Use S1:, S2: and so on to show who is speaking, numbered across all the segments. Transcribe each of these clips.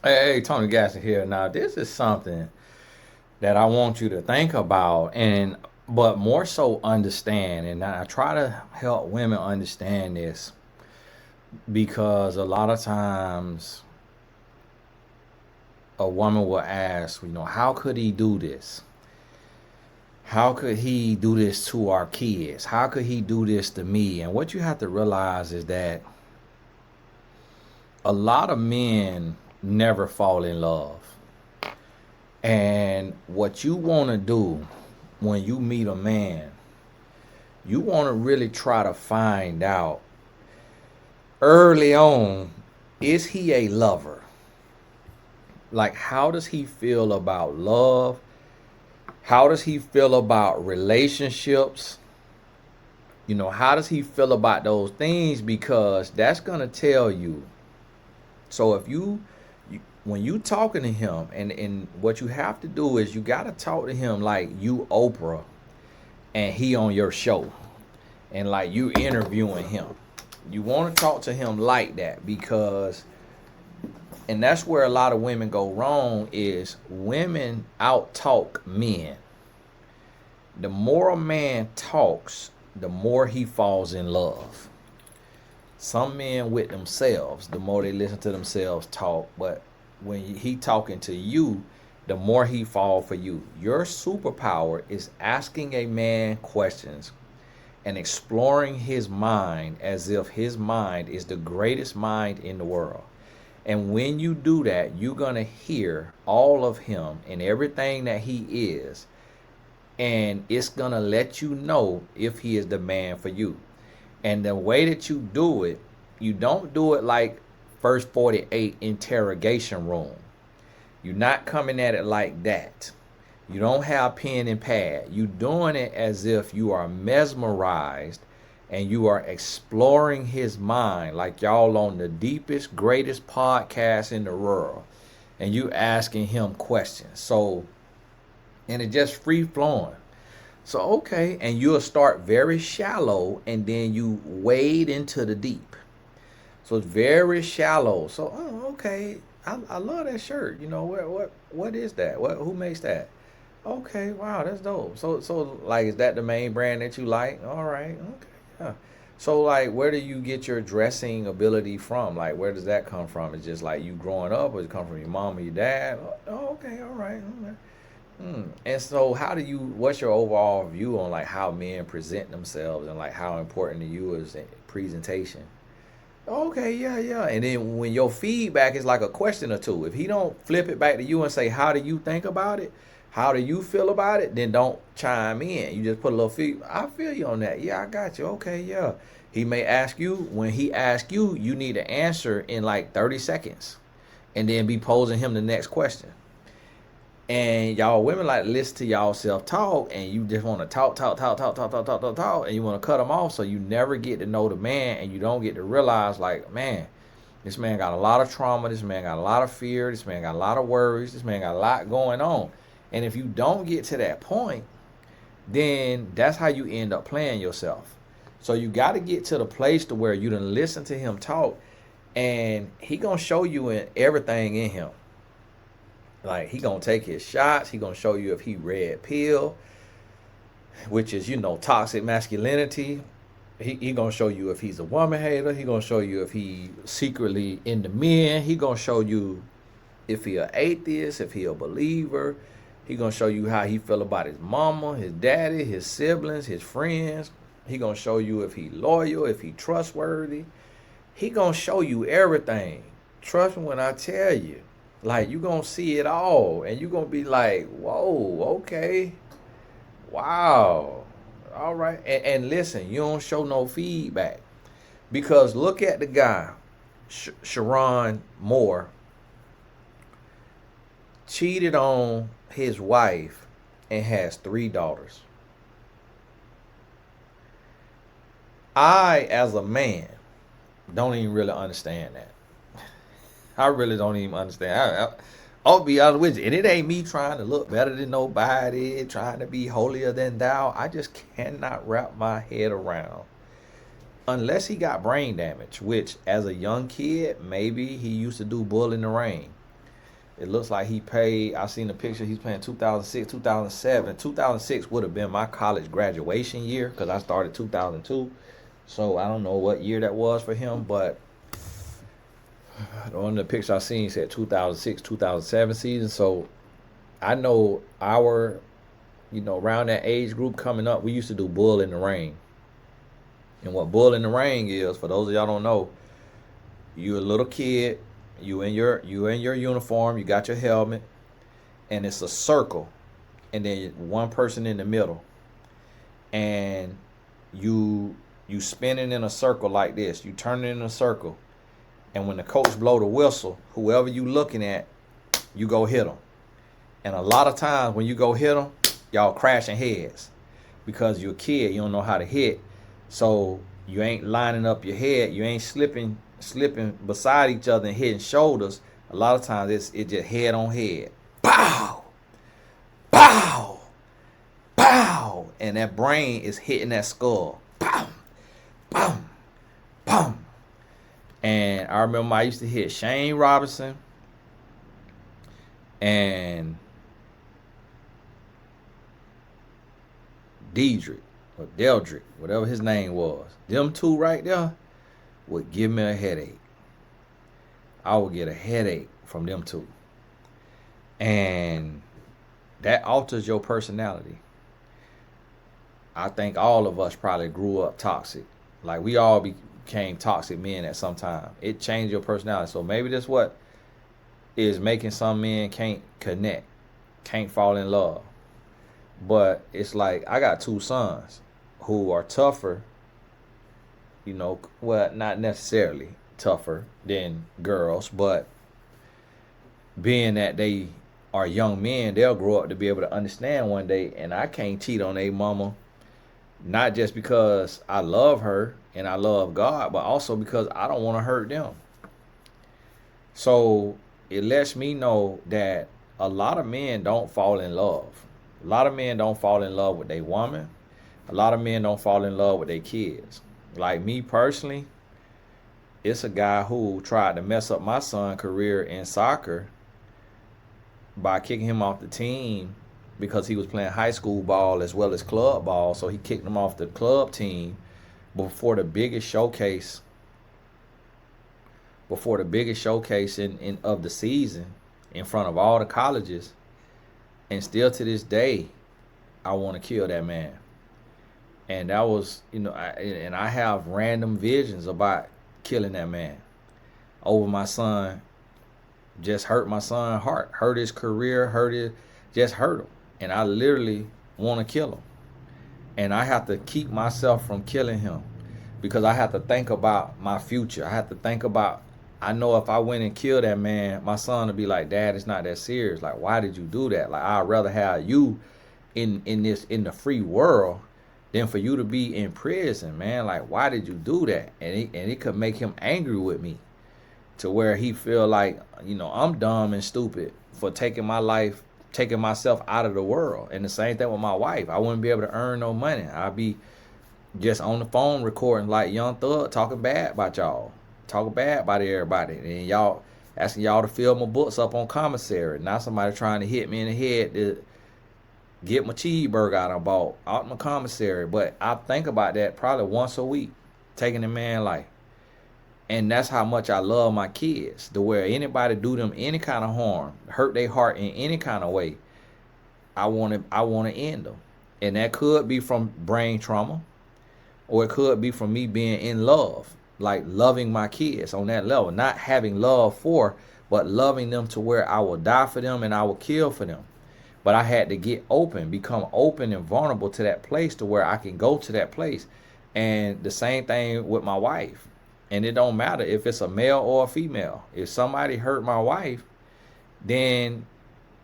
S1: Hey, Tony Gasson here. Now, this is something that I want you to think about but more so understand. And I try to help women understand this because a lot of times a woman will ask, how could he do this? How could he do this to our kids? How could he do this to me? And what you have to realize is that a lot of men never fall in love. And what you want to do when you meet a man, you want to really try to find out early on, is he a lover? Like, how does he feel about love? How does he feel about relationships? How does he feel about those things? Because that's going to tell you. So if when you talking to him, and what you have to do is you got to talk to him like you Oprah and he on your show, and like you interviewing him. You want to talk to him like that, because and that's where a lot of women go wrong, is women out talk men. The more a man talks, the more he falls in love. Some men with themselves, the more they listen to themselves talk, but when he talking to you, the more he fall for you. Your superpower is asking a man questions and exploring his mind as if his mind is the greatest mind in the world. And when you do that, you're going to hear all of him and everything that he is. And it's going to let you know if he is the man for you. And the way that you do it, you don't do it like first 48 interrogation room. You're not coming at it like that. You don't have pen and pad. You're doing it as if you are mesmerized and you are exploring his mind, like y'all on the deepest, greatest podcast in the world. And you asking him questions. So, and it just free flowing. So, okay, and you'll start very shallow and then you wade into the deep. So it's very shallow. So, okay, I love that shirt. What is that? Who makes that? Okay, wow, that's dope. So like, is that the main brand that you like? All right, okay, yeah. So like, where do you get your dressing ability from? Like, where does that come from? It's just like you growing up, or does it come from your mom or your dad? Oh, okay, all right. And so, what's your overall view on like how men present themselves and like how important to you is presentation? Okay, yeah, yeah. And then when your feedback is like a question or two, if he don't flip it back to you and say, how do you think about it? How do you feel about it? Then don't chime in. You just put a little feedback. I feel you on that. Yeah, I got you. Okay, yeah. He may ask you. When he asks you, you need to answer in like 30 seconds. And then be posing him the next question. And y'all women like to listen to y'all self talk, and you just want to talk, and you want to cut them off, so you never get to know the man, and you don't get to realize, like, man, this man got a lot of trauma, this man got a lot of fear, this man got a lot of worries, this man got a lot going on. And if you don't get to that point, then that's how you end up playing yourself. So you got to get to the place to where you done listen to him talk, and he gonna show you everything in him. Like, he gonna take his shots. He gonna show you if he red pill, which is, toxic masculinity. He gonna show you if he's a woman hater. He gonna show you if he secretly into men. He gonna show you if he an atheist, if he a believer. He gonna show you how he feel about his mama, his daddy, his siblings, his friends. He gonna show you if he loyal, if he trustworthy. He gonna show you everything. Trust me when I tell you. Like, you gonna see it all, and you gonna be like, whoa, okay, wow, all right. And listen, you don't show no feedback, because look at the guy, Sharon Moore, cheated on his wife and has 3 daughters. I, as a man, don't even really understand that. I really don't even understand. I'll be honest with you. And it ain't me trying to look better than nobody, trying to be holier than thou. I just cannot wrap my head around. Unless he got brain damage, which as a young kid, maybe he used to do Bull in the Rain. It looks like he paid. I seen the picture. He's paying 2006, 2007. 2006 would have been my college graduation year because I started 2002. So I don't know what year that was for him, but on the picture I seen said 2006, 2007 season. So I know around that age group coming up, we used to do Bull in the Ring. And what Bull in the Ring is, for those of y'all don't know, you a little kid, you in your uniform, you got your helmet, and it's a circle, and then one person in the middle, and you spinning in a circle like this. You turning in a circle, and when the coach blow the whistle, whoever you looking at, you go hit them. And a lot of times when you go hit them, y'all crashing heads because you're a kid, you don't know how to hit, so you ain't lining up your head, you ain't slipping beside each other and hitting shoulders. A lot of times it's just head on head. Pow! Pow! Pow! And that brain is hitting that skull. Pow! Pow! Pow! And I remember I used to hit Shane Robinson and Dedrick or Deldrick, whatever his name was. Them two right there would give me a headache. I would get a headache from them two. And that alters your personality. I think all of us probably grew up toxic. Like we all became toxic men at some time. It changed your personality. So maybe that's what is making some men can't connect, can't fall in love. But it's like I got two sons who are tougher, well, not necessarily tougher than girls, but being that they are young men, they'll grow up to be able to understand one day, and I can't cheat on a mama, not just because I love her and I love God, but also because I don't want to hurt them. So it lets me know that a lot of men don't fall in love. A lot of men don't fall in love with their woman. A lot of men don't fall in love with their kids. Like me personally, it's a guy who tried to mess up my son's career in soccer by kicking him off the team because he was playing high school ball as well as club ball. So he kicked him off the club team before the biggest showcase in of the season in front of all the colleges. And still to this day, I want to kill that man. And that was, I have random visions about killing that man over my son. Just hurt my son's heart, hurt his career, just hurt him. And I literally want to kill him. And I have to keep myself from killing him because I have to think about my future. I have to think about, I know if I went and killed that man, my son would be like, Dad, it's not that serious. Like, why did you do that? Like, I'd rather have you in the free world than for you to be in prison, man. Like, why did you do that? And it could make him angry with me to where he feel like, I'm dumb and stupid for taking myself out of the world. And the same thing with my wife. I wouldn't be able to earn no money. I'd be just on the phone recording like Young Thug, talking bad about y'all. Talking bad about everybody. And y'all asking y'all to fill my books up on commissary. Now somebody trying to hit me in the head to get my cheeseburger I bought out my commissary. But I think about that probably once a week, taking the man's life. And that's how much I love my kids. To where anybody do them any kind of harm, hurt their heart in any kind of way, I want to end them. And that could be from brain trauma, or it could be from me being in love, like loving my kids on that level, not having love for, but loving them to where I will die for them and I will kill for them. But I had to get open, become open and vulnerable to that place to where I can go to that place. And the same thing with my wife. And it don't matter if it's a male or a female. If somebody hurt my wife, then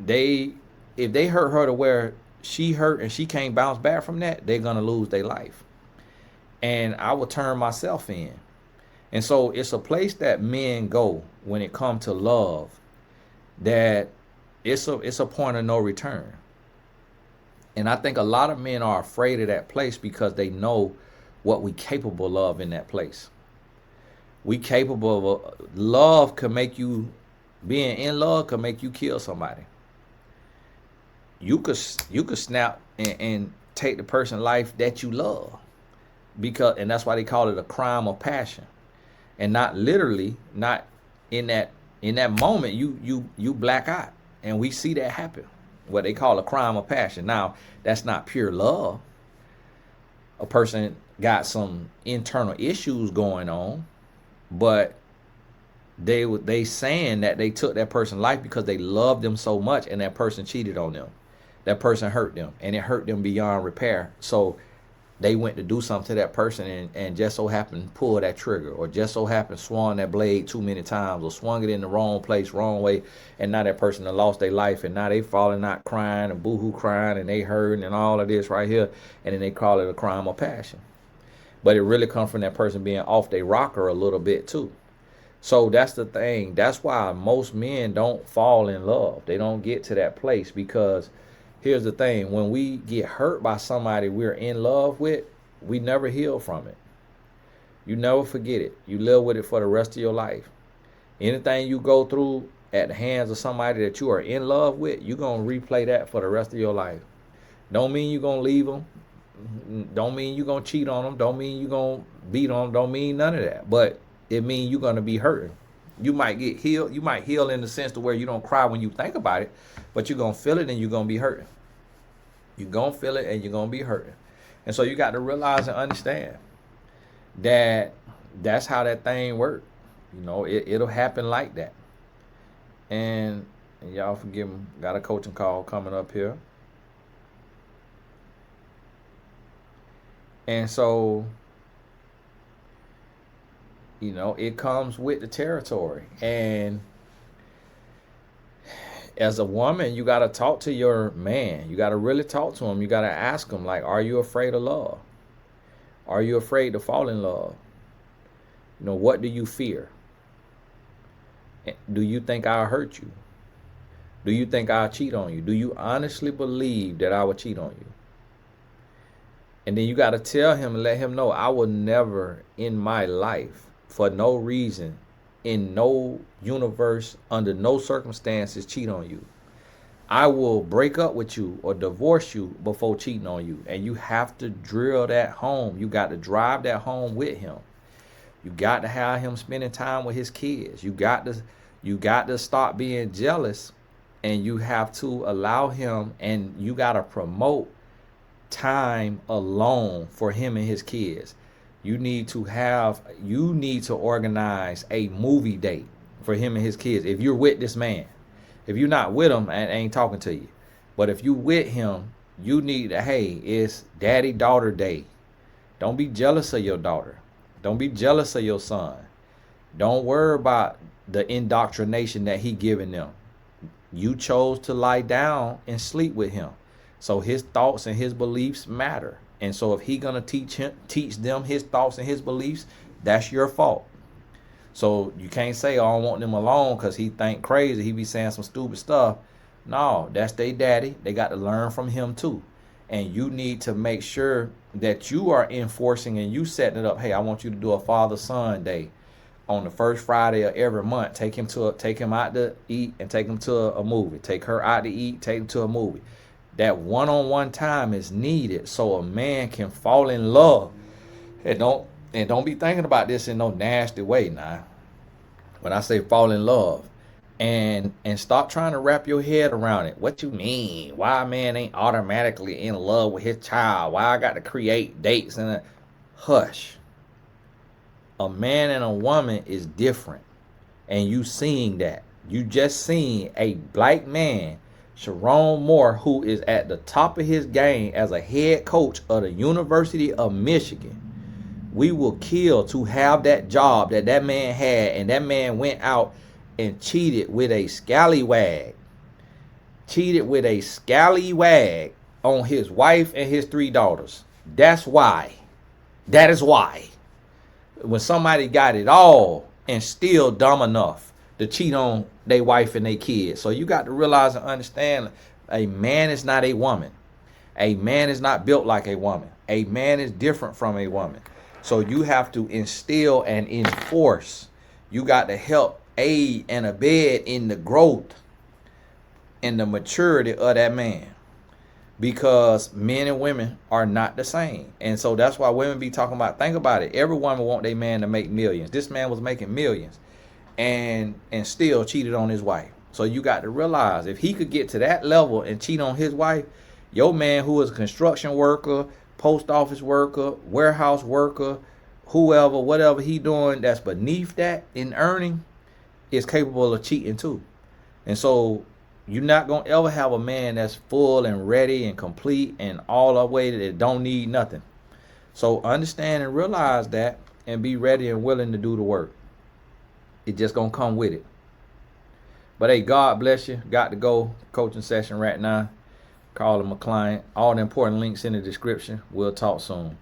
S1: if they hurt her to where she hurt and she can't bounce back from that, they're going to lose their life. And I will turn myself in. And so it's a place that men go when it comes to love, that it's a point of no return. And I think a lot of men are afraid of that place because they know what we capable of in that place. We capable of love could make you Being in love could make you kill somebody. You could snap and take the person's life that you love, and that's why they call it a crime of passion, and not literally, not in that moment you black out, and we see that happen. What they call a crime of passion. Now that's not pure love. A person got some internal issues going on, but they saying that they took that person's life because they loved them so much, and that person cheated on them. That person hurt them, and it hurt them beyond repair. So they went to do something to that person, and just so happened pull that trigger, or just so happened swung that blade too many times, or swung it in the wrong place, wrong way, and now that person has lost their life, and now they falling out crying and boohoo crying, and they hurting and all of this right here, and then they call it a crime of passion. But it really comes from that person being off their rocker a little bit too. So that's the thing. That's why most men don't fall in love. They don't get to that place, because here's the thing. When we get hurt by somebody we're in love with, we never heal from it. You never forget it. You live with it for the rest of your life. Anything you go through at the hands of somebody that you are in love with, you're going to replay that for the rest of your life. Don't mean you're going to leave them. Don't mean you're going to cheat on them. Don't mean you're going to beat on them. Don't mean none of that. But it means you're going to be hurting. You might get healed. You might heal in the sense to where you don't cry when you think about it, but you're going to feel it and you're going to be hurting. You're going to feel it and you're going to be hurting. And so you got to realize and understand that that's how that thing works. You know, it'll happen like that. And y'all forgive me, got a coaching call coming up here. And so, you know, it comes with the territory. And as a woman, you got to talk to your man. You got to really talk to him. You got to ask him, like, are you afraid of love? Are you afraid to fall in love? You know, what do you fear? Do you think I'll hurt you? Do you think I'll cheat on you? Do you honestly believe that I will cheat on you? And then you got to tell him and let him know, I will never in my life, for no reason, in no universe, under no circumstances, cheat on you. I will break up with you or divorce you before cheating on you. And you have to drill that home. You got to drive that home with him. You got to have him spending time with his kids. You got to stop being jealous, and you have to allow him, and you got to promote time alone for him and his kids. You need to organize a movie date for him and his kids. If you're with this man, if you're not with him, I ain't talking to you. But if you with him, you need to, hey, it's daddy-daughter day. Don't be jealous of your daughter. Don't be jealous of your son. Don't worry about the indoctrination that he giving them. You chose to lie down and sleep with him. So his thoughts and his beliefs matter. And so if he gonna teach them his thoughts and his beliefs, that's your fault. So you can't say, oh, I want them alone because he think crazy. He be saying some stupid stuff. No, that's their daddy. They got to learn from him too. And you need to make sure that you are enforcing and you setting it up. Hey, I want you to do a father-son day on the first Friday of every month. Take him out to eat and take him to a movie. Take her out to eat, take him to a movie. That one-on-one time is needed so a man can fall in love. And don't be thinking about this in no nasty way now. When I say fall in love, and stop trying to wrap your head around it. What you mean? Why a man ain't automatically in love with his child? Why I got to create dates and hush. A man and a woman is different, and you seeing that. You just seen a black man, Sharon Moore, who is at the top of his game as a head coach of the University of Michigan. We will kill to have that job that man had, and that man went out and cheated with a scallywag. Cheated with a scallywag on his wife and his 3 daughters. That's why. That is why. When somebody got it all and still dumb enough to cheat on their wife and their kids. So you got to realize and understand, a man is not a woman. A man is not built like a woman. A man is different from a woman. So you have to instill and enforce. You got to help aid and abet in the growth and the maturity of that man, because men and women are not the same. And so that's why women be talking about, think about it, every woman want their man to make millions. This man was making millions and still cheated on his wife. So you got to realize, if he could get to that level and cheat on his wife, your man, who is a construction worker, post office worker, warehouse worker, whoever, whatever he doing that's beneath that in earning, is capable of cheating too. And so you're not going to ever have a man that's full and ready and complete and all the way that don't need nothing. So understand and realize that, and be ready and willing to do the work. It just going to come with it. But hey, God bless you. Got to go. Coaching session right now. Call him a client. All the important links in the description. We'll talk soon.